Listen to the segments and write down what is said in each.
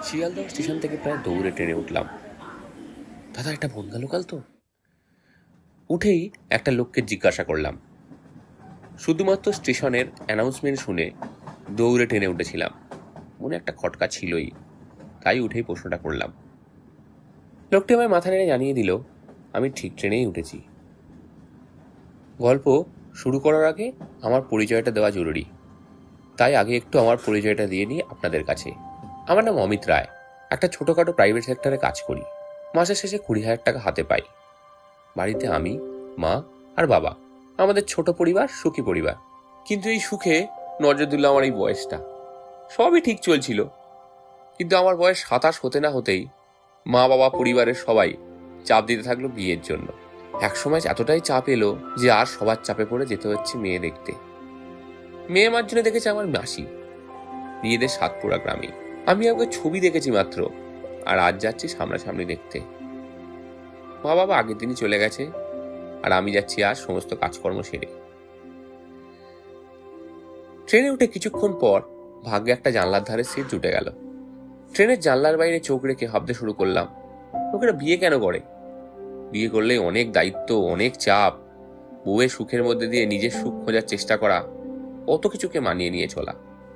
Sealdah station থেকে প্রায় দৌড়ে ট্রেনে উঠলাম। দাদা, একটা বনগা লোকাল তো? উঠেই একটা লোককে জিজ্ঞাসা করলাম। শুধুমাত্র স্টেশনের অ্যানাউন্সমেন্ট শুনে দৌড়ে ট্রেনে উঠেছিলাম। মনে একটা খটকা ছিলই, তাই উঠেই প্রশ্নটা করলাম। লোকটি আমায় মাথা নেড়ে জানিয়ে দিল আমি ঠিক ট্রেনেই উঠেছি। গল্প শুরু করার আগে আমার পরিচয়টা দেওয়া জরুরি, তাই আগে একটু আমার পরিচয়টা দিয়ে নিই আপনাদের কাছে। আমার নাম অমিত রায়। একটা ছোটোখাটো প্রাইভেট সেক্টরে কাজ করি। মাসের শেষে 20,000 টাকা হাতে পাই। বাড়িতে আমি, মা আর বাবা। আমাদের ছোট পরিবার, সুখী পরিবার। কিন্তু এই সুখে নজর দিল আমার এই বয়সটা। সবই ঠিক চলছিল, কিন্তু আমার বয়স 27 হতে না হতেই মা বাবা পরিবারের সবাই চাপ দিতে থাকলো বিয়ের জন্য। একসময় এতটাই চাপ এলো যে আর সবার চাপে পড়ে যেতে হচ্ছে মেয়ে দেখতে। মেয়ে আমার জন্য দেখেছে আমার মাসি, নিজেদের সাতপুরা গ্রামে। আমি ওকে ছবি দেখেছি মাত্র, আর আজ যাচ্ছি সামনাসামনি দেখতে। মা বাবা আগের দিনই চলে গেছে, আর আমি যাচ্ছি আর সমস্ত কাজকর্ম সেরে। ট্রেনে উঠে কিছুক্ষণ পর ভাগ্যে একটা জানলার ধারে সিট জুটে গেল। ট্রেনের জানলার বাইরে চোখ রেখে ভাবতে শুরু করলাম, লোকেরা বিয়ে কেন করে? বিয়ে করলে অনেক দায়িত্ব, অনেক চাপ, বউয়ের সুখের মধ্যে দিয়ে নিজের সুখ খোঁজার চেষ্টা করা, কত কিছুকে মানিয়ে নিয়ে চলা,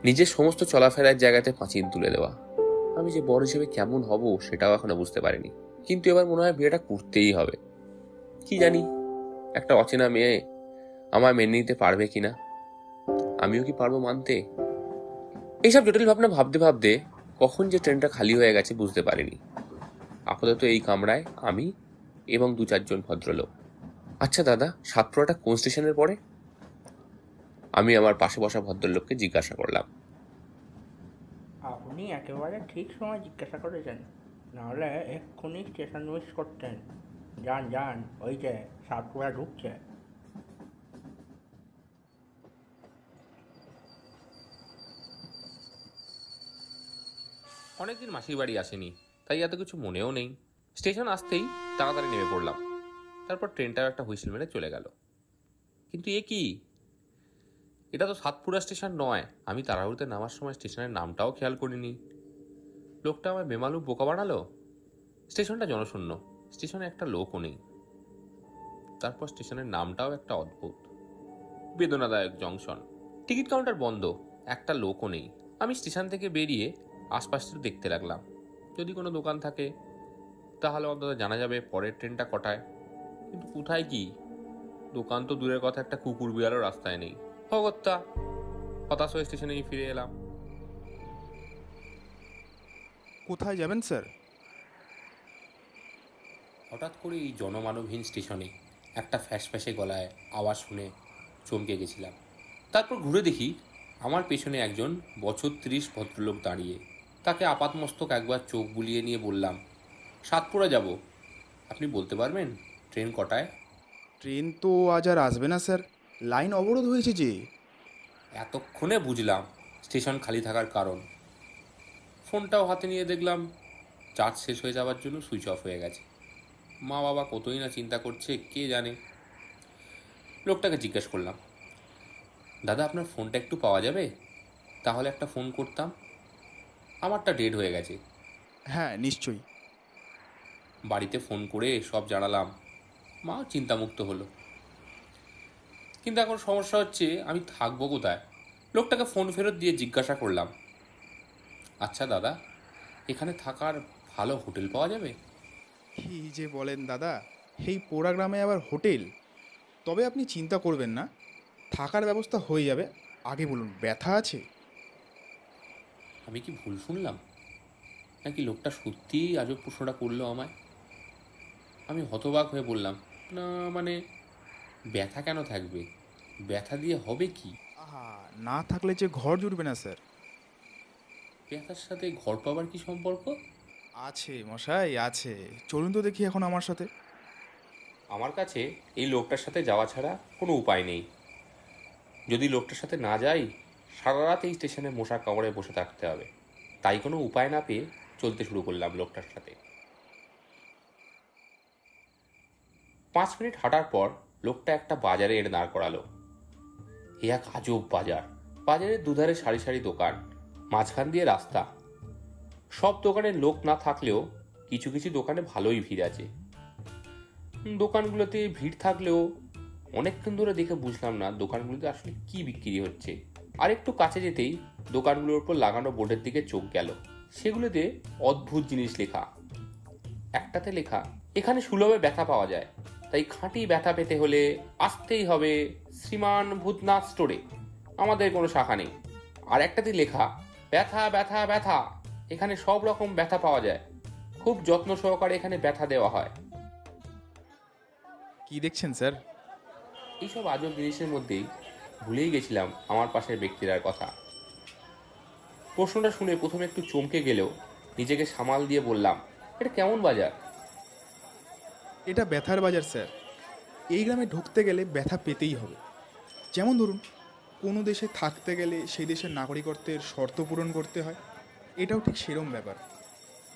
নিজের সমস্ত চলাফেরার জায়গাতে পাঁচিল তুলে দেওয়া। আমি যে বড় হিসেবে কেমন হব সেটাও এখনো বুঝতে পারিনি, কিন্তু এবার মনে হয় বিয়েটা করতেই হবে। কি জানি একটা অচেনা মেয়ে আমায় মেনে নিতে পারবে কিনা, আমিও কি পারবো মানতে? এইসব জটিল ভাবনা ভাবতে ভাবতে কখন যে ট্রেনটা খালি হয়ে গেছে বুঝতে পারিনি। আপাতত এই কামরায় আমি এবং 2-4 জন ভদ্রলোক। আচ্ছা দাদা, সাতপুরাটা কোন স্টেশনের পরে? আমি আমার পাশে বসা ভদ্রলোককে জিজ্ঞাসা করলাম। আপনি একেবারে ঠিক সময় জিজ্ঞাসা করেছেন, নাহলে এক্ষুনি স্টেশন মিস করতেন। যান যান, ওই যে সাতপুরা ঢুকছে। অনেকদিন মাসির বাড়ি আসেনি, তাই এত কিছু মনেও নেই। স্টেশন আসতেই তাড়াতাড়ি নেমে পড়লাম। তারপর ট্রেনটাও একটা হুইসেল মেরে চলে গেল। কিন্তু এ কি? এটা তো সাতপুরা স্টেশন নয়। আমি তাড়াহুড়োতে নামার সময় স্টেশনের নামটাও খেয়াল করিনি। লোকটা আমায় বেমালুম বোকা বানালো। স্টেশনটা জনশূন্য, স্টেশনে একটা লোকও নেই। তারপর স্টেশনের নামটাও একটা অদ্ভুত, বেদনাদায়ক জংশন। টিকিট কাউন্টার বন্ধ, একটা লোকও নেই। আমি স্টেশন থেকে বেরিয়ে আশপাশটা দেখতে লাগলাম। যদি কোনো দোকান থাকে তাহলে অন্তত জানা যাবে পরের ট্রেনটা কটায়। কিন্তু কোথায় কি? দোকান তো দূরের কথা, একটা কুকুর বিড়ালও রাস্তায় নেই। অগত্যা হতাশ হয়ে স্টেশনেই ফিরে এলাম। কোথায় যাবেন স্যার? হঠাৎ করে এই জনমানবহীন স্টেশনে একটা ফ্যাঁসে গলায় আওয়াজ শুনে চমকে গেছিলাম। তারপর ঘুরে দেখি আমার পেছনে একজন বছর 30 ভদ্রলোক দাঁড়িয়ে। তাকে আপাতমস্তক একবার চোখ বুলিয়ে নিয়ে বললাম, সাতপুরা যাব। আপনি বলতে পারবেন ট্রেন কটায়? ট্রেন তো আজ আর আসবে না স্যার, লাইন অবরোধ হয়েছে যে। এতক্ষণে বুঝলাম স্টেশন খালি থাকার কারণ। ফোনটাও হাতে নিয়ে দেখলাম চার্জ শেষ হয়ে যাওয়ার জন্য সুইচ অফ হয়ে গেছে। মা বাবা কতই না চিন্তা করছে কে জানে। লোকটাকে জিজ্ঞেস করলাম, দাদা আপনার ফোনটা একটু পাওয়া যাবে? তাহলে একটা ফোন করতাম, আমারটা ডেড হয়ে গেছে। হ্যাঁ নিশ্চয়ই। বাড়িতে ফোন করে সব জানালাম। মাও চিন্তামুক্ত হলো। কিন্তু এখন সমস্যা হচ্ছে আমি থাকবো কোথায়? লোকটাকে ফোন ফেরত দিয়ে জিজ্ঞাসা করলাম, আচ্ছা দাদা, এখানে থাকার ভালো হোটেল পাওয়া যাবে? কী যে বলেন দাদা, এই পোড়া গ্রামে আবার হোটেল? তবে আপনি চিন্তা করবেন না, থাকার ব্যবস্থা হয়ে যাবে। আগে বলুন, ব্যথা আছে? আমি কি ভুল শুনলাম, নাকি লোকটা সত্যিই আজব প্রশ্নটা করলো আমায়? আমি হতবাক হয়ে বললাম, না মানে, ব্যথা কেন থাকবে? ব্যথা দিয়ে হবে কি? আহা, না থাকলে যে ঘর জুটবে না স্যার। ব্যথার সাথে ঘর পাবার কি সম্পর্ক? আছে মশাই, আছে। চলুন তো দেখি এখন আমার সাথে। আমার কাছে এই লোকটার সাথে যাওয়া ছাড়া কোনো উপায় নেই। যদি লোকটার সাথে না যাই, সারা রাত এই স্টেশনে মশা কামড়ে বসে থাকতে হবে। তাই কোনো উপায় না পেয়ে চলতে শুরু করলাম লোকটার সাথে। 5 মিনিট হাঁটার পর লোকটা একটা বাজারে এনে দাঁড় করালো। এ এক আজব বাজার। বাজারের দুধারে সারি সারি দোকান, মাঝখান দিয়ে রাস্তা। সব দোকানে লোক না থাকলেও কিছু কিছু দোকানে ভালোই ভিড় আছে। দোকানগুলোতে ভিড় থাকলেও অনেকক্ষণ ধরে দেখে বুঝলাম না দোকানগুলোতে আসলে কি বিক্রি হচ্ছে। আর একটু কাছে যেতেই দোকানগুলোর উপর লাগানো বোর্ডের দিকে চোখ গেল। সেগুলোতে অদ্ভুত জিনিস লেখা। একটাতে লেখা, এখানে সুলভে ব্যথা পাওয়া যায়, তাই খাঁটি ব্যথা পেতে হলে আসতেই হবে শ্রীমান ভূতনাথ স্টোরে, আমাদের কোনো শাখা নেই। আর একটাতে লেখা, ব্যথা ব্যথা ব্যথা, এখানে সব রকম ব্যথা পাওয়া যায়, খুব যত্ন সহকারে এখানে ব্যথা দেওয়া হয়। কি দেখছেন স্যার? এইসব আজব জিনিসের মধ্যেই ভুলেই গেছিলাম আমার পাশের ব্যক্তিরার কথা। প্রশ্নটা শুনে প্রথমে একটু চমকে গেলেও নিজেকে সামাল দিয়ে বললাম, এটা কেমন বাজার? এটা ব্যথার বাজার স্যার। এই গ্রামে ঢুকতে গেলে ব্যথা পেতেই হবে। যেমন ধরুন, কোনো দেশে থাকতে গেলে সেই দেশের নাগরিকত্বের শর্ত পূরণ করতে হয়, এটাও ঠিক সেরম ব্যাপার।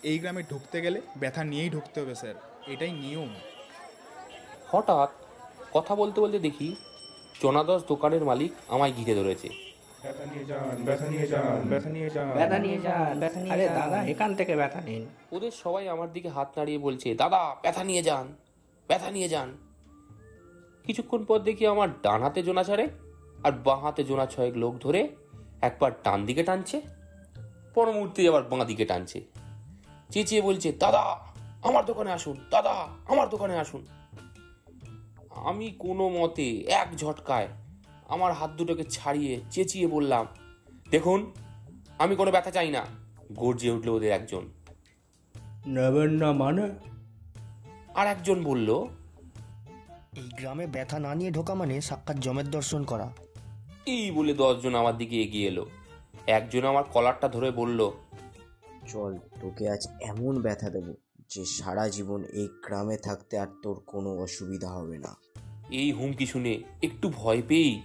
এই গ্রামে ঢুকতে গেলে ব্যথা নিয়েই ঢুকতে হবে স্যার, এটাই নিয়ম। হঠাৎ কথা বলতে বলতে দেখি জনাদশ দোকানের মালিক আমায় ঘিরে ধরেছে। ব্যথা নিয়ে যান। আরে দাদা, এখান থেকে ব্যথা নিন। ওদের সবাই আমার দিকে হাত নাড়িয়ে বলছে, দাদা ব্যথা নিয়ে যান, ব্যথা নিয়ে যান। কিছুক্ষণ পর দেখি আমার ডান হাতে জোনা ছাড়ে আর বাঁ হাতে জোনা ছয়েক লোক ধরে একবার ডান দিকে টানছে, পর মুহূর্তে আবার বাঁ দিকে টানছে, চেঁচিয়ে বলছে, দাদা আমার দোকানে আসুন, দাদা আমার দোকানে আসুন। আমি কোনো মতে এক ঝটকায় আমার হাত দুটোকে ছাড়িয়ে চেঁচিয়ে বললাম, দেখুন আমি কোনো ব্যথা চাই না। গর্জিয়ে উঠল ওদের একজন। নেবেন না মানে? আর একজন বলল, এই গ্রামে ব্যথা না নিয়ে ঢোকা মানে সাক্ষাৎ জমের দর্শন করা। এই বলে 10 জন আমার দিকে এগিয়ে এলো। একজন আমার কলারটা ধরে বলল, চল, তোকে আজ এমন ব্যথা দেবো যে সারা জীবন এই গ্রামে থাকতে আর তোর কোনো অসুবিধা হবে না। এই হুমকি শুনে একটু ভয় পেয়েই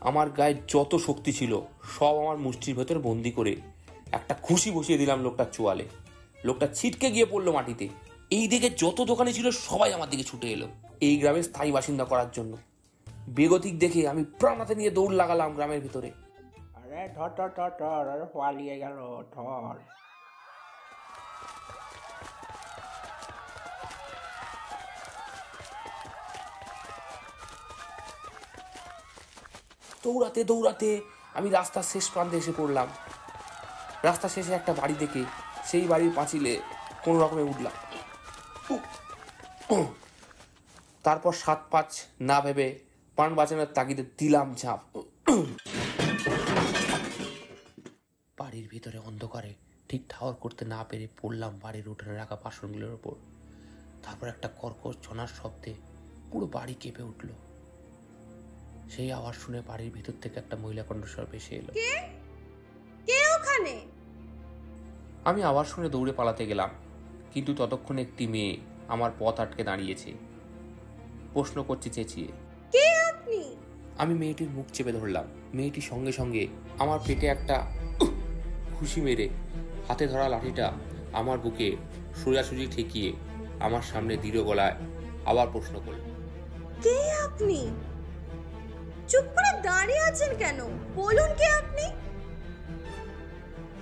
আমার গায়ে যত শক্তি ছিল সব আমার মুষ্টির ভেতর বন্দি করে একটা খুশি বসিয়ে দিলাম লোকটার চোয়ালে। লোকটা ছিটকে গিয়ে পড়লো মাটিতে। এই দিকে যত দোকানে ছিল সবাই আমার দিকে ছুটে এলো এই গ্রামের স্থায়ী বাসিন্দা করার জন্য। বেগতিক দেখে আমি প্রাণাতে নিয়ে দৌড় লাগালাম গ্রামের ভিতরে। আরে ধর ধর ধর ধর, আরে পালিয়ে গেল, ধর। দৌড়াতে দৌড়াতে আমি রাস্তার শেষ প্রান্তে এসে পড়লাম। রাস্তা শেষে একটা বাড়ি দেখে সেই বাড়ির পাঁচিলে কোনো রকমে উঠলাম। তারপর 7-5 না ভেবে প্রাণ বাঁচানোর তাগিদে দিলাম ঝাঁপ। বাড়ির ভিতরে অন্ধকারে ঠিক ঠাওর করতে না পেরে পড়লাম বাড়ির উঠোনে রাখা বাসনগুলোর ওপর। তারপর একটা কর্কশ ঝনার শব্দে পুরো বাড়ি কেঁপে উঠল। সেই আওয়াজ শুনে বাড়ির ভিতর থেকে একটা মহিলা কণ্ঠস্বর ভেসে এলো, কে ওখানে? আমি আওয়াজ শুনে দৌড়ে পালাতে গেলাম, কিন্তু ততক্ষণে একটি মেয়ে আমার পথ আটকে দাঁড়িয়েছে। প্রশ্ন করছে চেঁচিয়ে, কে আপনি? আমি মেয়েটির মুখ চেপে ধরলাম। মেয়েটি সঙ্গে সঙ্গে আমার পেটে একটা ঘুষি মেরে হাতে ধরা লাঠিটা আমার বুকে সোজাসুজি ঠেকিয়ে আমার সামনে দৃঢ় গলায় আবার প্রশ্ন করল, কে আপনি? চুপ করে দাঁড়িয়ে আছেন কেন? বলুন কে আপনি?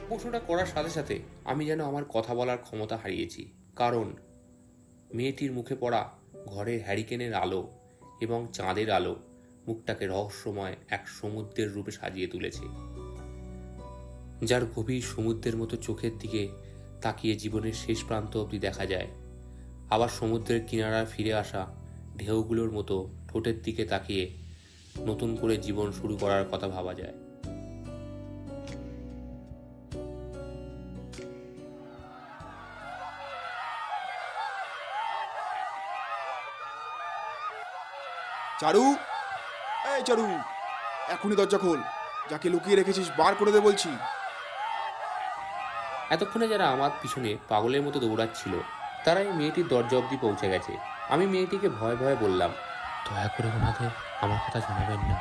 প্রশ্নটা করার সাথে সাথে আমি যেন আমার কথা বলার ক্ষমতা হারিয়েছি, কারণ মেয়েটির মুখে পড়া ঘরের হ্যারিকেনের আলো এবং চাঁদের আলো মুখটাকে রহস্যময় এক সমুদ্রের রূপে সাজিয়ে তুলেছে, যার গভীর সমুদ্রের মতো চোখের দিকে তাকিয়ে জীবনের শেষ প্রান্ত অবধি দেখা যায়। আবার সমুদ্রের কিনারা ফিরে আসা ঢেউগুলোর মতো ঠোঁটের দিকে তাকিয়ে নতুন করে জীবন শুরু করার কথা ভাবা যায়। চারু, এই চারু, এখনই দরজা খোল। যাকে লুকিয়ে রেখেছিস বার করে দে বলছি। এতক্ষণে যারা আমার পিছনে পাগলের মতো দৌড়াচ্ছিল তারা এই মেয়েটির দরজা অবধি পৌঁছে গেছে। আমি মেয়েটিকে ভয়ে ভয়ে বললাম, দয়া করে ওনাদের আমার কথা জানাবেন না,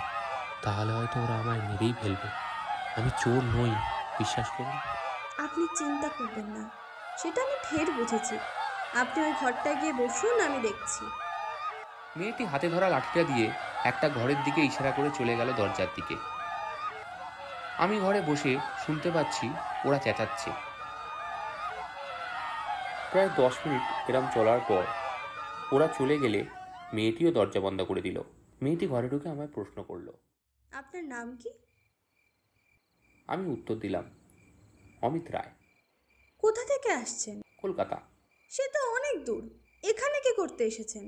তাহলে হয়তো ওরা আমায় মেরেই ফেলবে। আমি চোর নই, বিশ্বাস করুন। আপনি চিন্তা করবেন না, সেটা আমি ঢের বুঝেছি। আপনি ওই ঘরটায় গিয়ে বসুন, আমি দেখছি। মেয়েটি হাতে ধরা লাঠিটা দিয়ে একটা ঘরের দিকে ইশারা করে চলে গেল দরজার দিকে। আমি ঘরে বসে শুনতে পাচ্ছি ওরা চেঁচাচ্ছে। প্রায় 10 মিনিট এরম চলার পর ওরা চলে গেলে মেয়েটিও দরজা বন্ধ করে দিল। মেয়েটি ঘরে ঢুকে আমায় প্রশ্ন করলো। আপনার নাম কি? আমি উত্তর দিলাম, অমিত রায়, কোথা থেকে আসছেন? কলকাতা। সে তো অনেক দূর, এখানে কি করতে এসেছেন?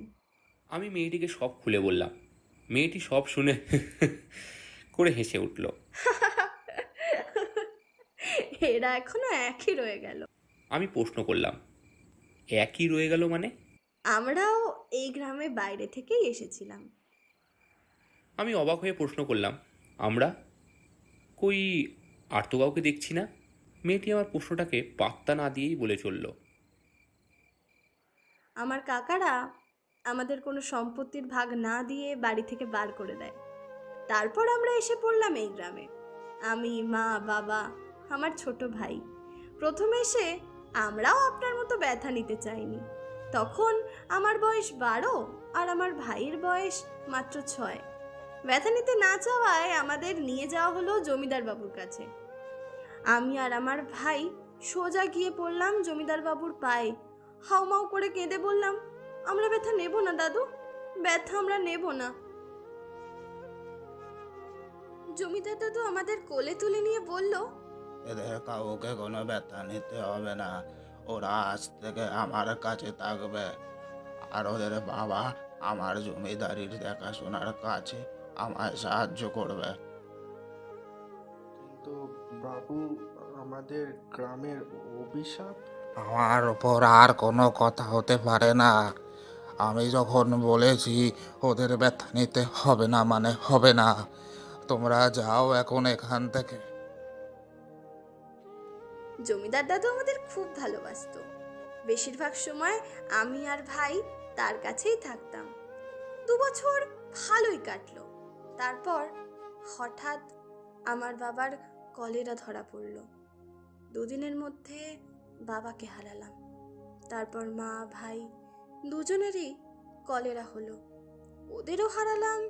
আমি মেয়েটিকে সব খুলে বললাম। মেয়েটি সব শুনে করে হেসে উঠল। এরা এখনো একই রয়ে গেল। আমি প্রশ্ন করলাম, একই রয়ে গেল মানে? আমরাও এই গ্রামে বাইরে থেকেই এসেছিলাম। আমি অবাক হয়ে প্রশ্ন করলাম, আমরা? কই, আর তো কাউকে দেখছি না। মেয়েটি আমার প্রশ্নটাকে পাত্তা না দিয়েই বলে চলল, আমার কাকারা আমাদের কোনো সম্পত্তির ভাগ না দিয়ে বাড়ি থেকে বার করে দেয়। তারপর আমরা এসে পড়লাম এই গ্রামে। আমি, মা, বাবা, আমার ছোট ভাই। প্রথমে এসে আমরাও আপনার মতো ব্যথা নিতে চাইনি। তখন আমার বয়স 12 আর আমার ভাইয়ের বয়স মাত্র 6। ব্যথা নিতে না চাওয়ায় আমাদের নিয়ে যাওয়া হলো জমিদার বাবুর কাছে। আমি আর আমার ভাই সোজা গিয়ে পড়লাম জমিদার বাবুর পায়ে। হাউমাউ করে কেঁদে বললাম, আমরা ব্যথা নেব না দাদু, ব্যথা আমরা নেব না। জমিদার দাদু আমাদের কোলে তুলে নিয়ে বলল, এদের কাউকে কোনো ব্যথা নিতে হবে না, ওরা আজ থেকে আমার কাছে থাকবে। আর ওদের বাবা আমার জমিদারির দেখাশোনার কাছে আমায় সাহায্য করবে। কিন্তু বাবু, আমাদের গ্রামের অভিশাপ। আমার ওপর আর কোনো কথা হতে পারে না। আমি যখন বলেছি ওদের ব্যথা নিতে হবে না মানে হবে না। তোমরা যাও এখন এখান থেকে। জমিদার দাদু আমাদের খুব ভালোবাসতো। বেশিরভাগ সময় আমি আর ভাই তার কাছেই থাকতাম। 2 বছর ভালোই কাটলো। তারপর হঠাৎ আমার বাবার কলেরা ধরা পড়ল। 2 দিনের মধ্যে বাবাকে হারালাম। তারপর মা, ভাই দুজনেরই কলেরা হলো। ওদেরও হারালাম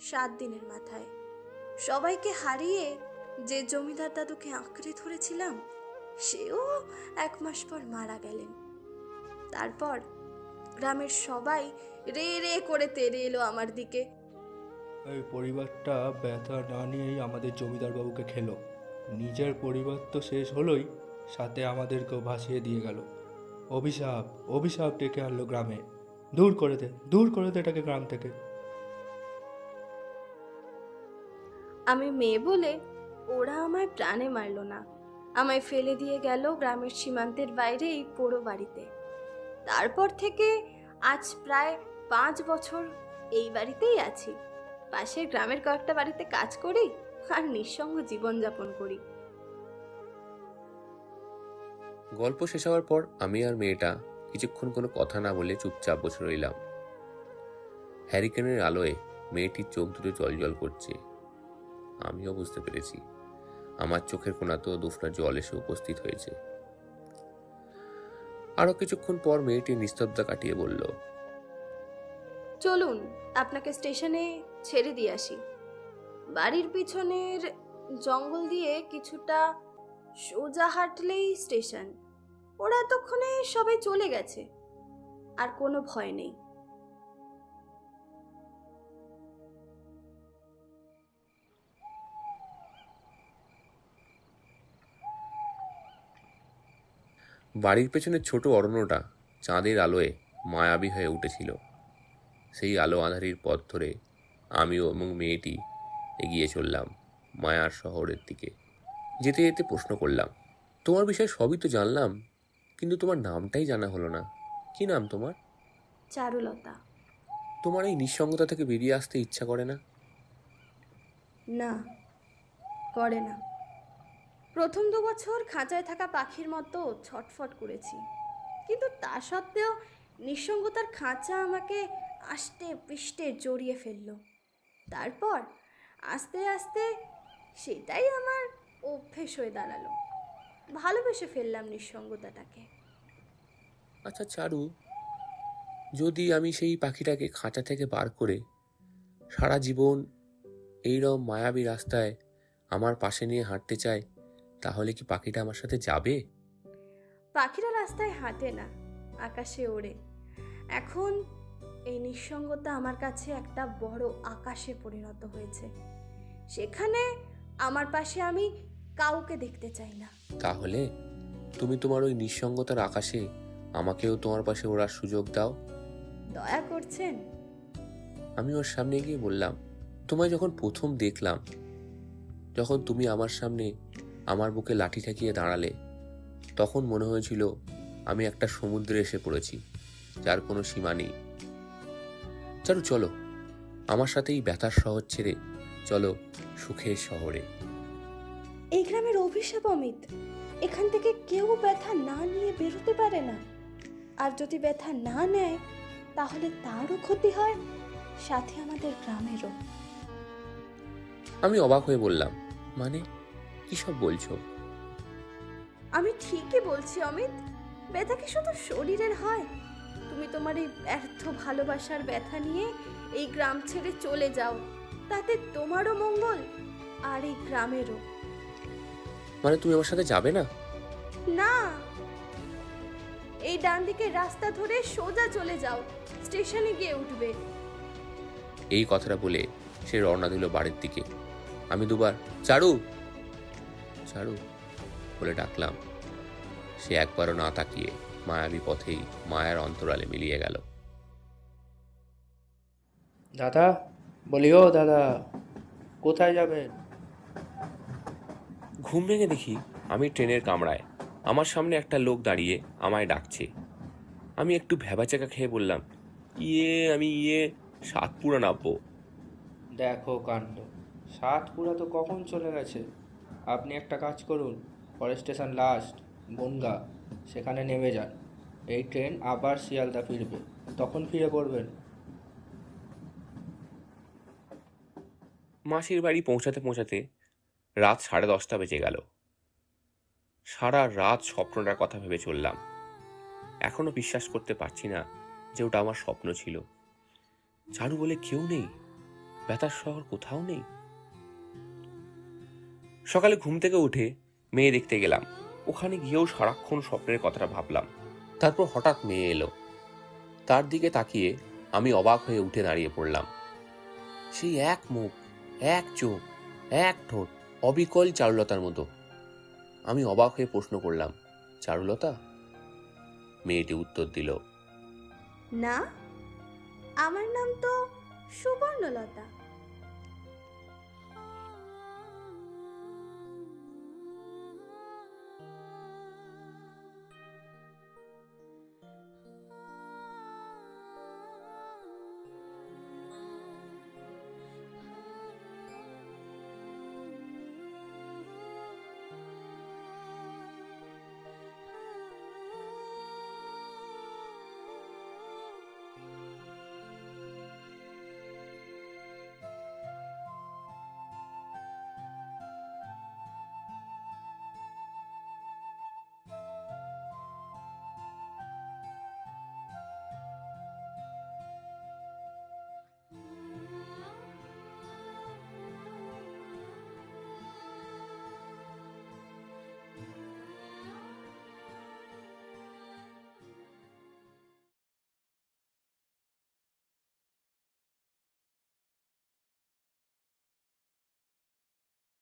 7 দিনের মাথায়। সবাইকে হারিয়ে যে জমিদার দাদুকে আঁকড়ে ধরেছিলাম, সেও 1 মাস পর মারা গেলেন। তারপর গ্রামের সবাই রে রে করে তেড়ে এলো আমার দিকে। এই পরিবারটা ব্যথা না নিয়েই আমাদের জমিদার বাবুকে খেলো। নিজের পরিবার তো শেষ হলোই, সাথে আমাদেরকেও ভাসিয়ে দিয়ে গেল। অভিশাপ, অভিশাপ ডেকে আনলো গ্রামে। দূর করে দে, দূর করে দে এটাকে গ্রাম থেকে। আমি মেয়ে বলে ওরা আমায় প্রাণে মারলো না। আমায় ফেলে দিয়ে গেল গ্রামের সীমান্তের বাইরে এই পোড়ো বাড়িতে। তারপর থেকে আজ প্রায় 5 বছর এই বাড়িতেই আছি। পাশের গ্রামের কয়েকটা বাড়িতে কাজ করি আর নিঃসঙ্গ জীবনযাপন করি। গল্প শেষ হওয়ার পর আমি আর মেয়েটা কিছুক্ষণ কোনো কথা না বলে চুপচাপ বসে রইলাম। হ্যারিকেনের আলোয় মেয়েটির চোখ দুটো জল করছে। আমিও বুঝতে পেরেছি আমার চোখের কোণাতেও 2 ফোঁটা জল এসে উপস্থিত হয়েছে। আরো কিছুক্ষণ পর মেয়েটি নিস্তব্ধতা কাটিয়ে বলল, চলুন আপনাকে স্টেশনে ছেড়ে দিয়ে আসি। বাড়ির পিছনের জঙ্গল দিয়ে কিছুটা সোজা হাঁটলেই স্টেশন। ওরা এতক্ষণে সবাই চলে গেছে, আর কোনো ভয় নেই। বাড়ির পেছনের ছোট অরণ্যটা চাঁদের আলোয় মায়াবী হয়ে উঠেছিল। সেই আলো আঁধারির পথ ধরে আমিও এবং মেয়েটি এগিয়ে চললাম মায়ার শহরের দিকে। যেতে যেতে প্রশ্ন করলাম, তোমার বিষয়ে সবই তো জানলাম, কিন্তু তোমার নামটাই জানা হলো না। কি নাম তোমার? চারুলতা। তোমার এই নিঃসঙ্গতা থেকে বেরিয়ে আসতে ইচ্ছা করে না? না, করে না। প্রথম 2 বছর খাঁচায় থাকা পাখির মতো ছটফট করেছি, কিন্তু তা সত্ত্বেও নিঃসঙ্গতার খাঁচা আমাকে আষ্টে পৃষ্ঠে জড়িয়ে ফেললো। তারপর আস্তে আস্তে সেটাই আমার অভ্যেস হয়ে দাঁড়ালো। ভালোবেসে ফেললাম নিঃসঙ্গতাটাকে। আচ্ছা চারু, যদি আমি সেই পাখিটাকে খাঁচা থেকে বার করে সারা জীবন এইরকম মায়াবী রাস্তায় আমার পাশে নিয়ে হাঁটতে চাই, তাহলে কি পাখিটা আমার সাথে যাবে? পাখিরা রাস্তায় হাঁটে না, আকাশে ওড়ে। এখন এই নিঃসঙ্গতা আমার কাছে একটা বড় আকাশে পরিণত হয়েছে। সেখানে আমার পাশে আমি কাউকে দেখতে চাই না। তাহলে তুমি তোমার ওই নিঃসঙ্গতার আকাশে আমাকেও তোমার পাশে ওড়ার সুযোগ দাও। দয়া করছেন? আমি ওর সামনে গিয়ে বললাম, তোমায় যখন প্রথম দেখলাম, যখন তুমি আমার সামনে আমার বুকে লাঠি ঠেকিয়ে দাঁড়ালে, তখন মনে হয়েছিল আমি একটা সমুদ্রে এসে পড়েছি, যার কোনো সীমা নেই। চারু, চলো আমার সাথে এই ব্যথার শহর ছেড়ে চলো সুখের শহরে। এই গ্রামের অভিশাপ অমিত, এখান থেকে কেউ ব্যথা না নিয়ে বেরোতে পারে না। আর যদি ব্যথা না নেয় তাহলে তারও ক্ষতি হয়, সাথে আমাদের গ্রামেরও। আমি অবাক হয়ে বললাম, মানে কি সব বলছো? আমি ঠিকই বলছি অমিত, ব্যথা কি শুধু শরীরের হয়? তুমি তোমার এই ব্যর্থ ভালোবাসার ব্যথা নিয়ে এই গ্রাম ছেড়ে চলে যাও, তাতে তোমারও মঙ্গল আর এই গ্রামেরও। মানে তুমি আমার সাথে যাবে না? না, এই ডান দিকে রাস্তা ধরে সোজা চলে যাও, স্টেশনে গিয়ে উঠবে। এই কথাটা বলে সে রওনা দিল বাড়ির দিকে। আমি দুবার চারু চারু বলে ডাকলাম। সে একবারও না তাকিয়ে মায়াবী পথেই মায়ার অন্তরালে মিলিয়ে গেল। দাদা, বলি ও দাদা, কোথায় যাবেন? ঘুম ভেঙে দেখি আমি ট্রেনের কামরায়, আমার সামনে একটা লোক দাঁড়িয়ে আমায় ডাকছে। আমি একটু ভ্যাবাচাকা খেয়ে বললাম, আমি সাতপুরা নামবো। দেখো কাণ্ড, সাতপুরা তো কখন চলে গেছে। আপনি একটা কাজ করুন, পরের স্টেশন লাস্ট বনগা, সেখানে নেমে যান। এই ট্রেন আবার শিয়ালদা ফিরবে, তখন ফিরে পড়বেন। মাসির বাড়ি পৌঁছাতে পৌঁছাতে রাত 10:30 বেজে গেল। সারা রাত স্বপ্নটার কথা ভেবে চললাম। এখনো বিশ্বাস করতে পারছি না যে ওটা আমার স্বপ্ন ছিল। চারু বলে কেউ নেই, ব্যথার শহর কোথাও নেই। সকালে ঘুম থেকে উঠে মেয়ে দেখতে গেলাম। ওখানে গিয়েও সারাক্ষণ স্বপ্নের কথাটা ভাবলাম। তারপর হঠাৎ মেয়ে এলো। তার দিকে তাকিয়ে আমি অবাক হয়ে উঠে দাঁড়িয়ে পড়লাম। সেই এক মুখ, এক চোখ, এক ঠোঁট, অবিকল চারুলতার মতো। আমি অবাক হয়ে প্রশ্ন করলাম, চারুলতা? মেয়েটি উত্তর দিল, না, আমার নাম তো সুবর্ণলতা।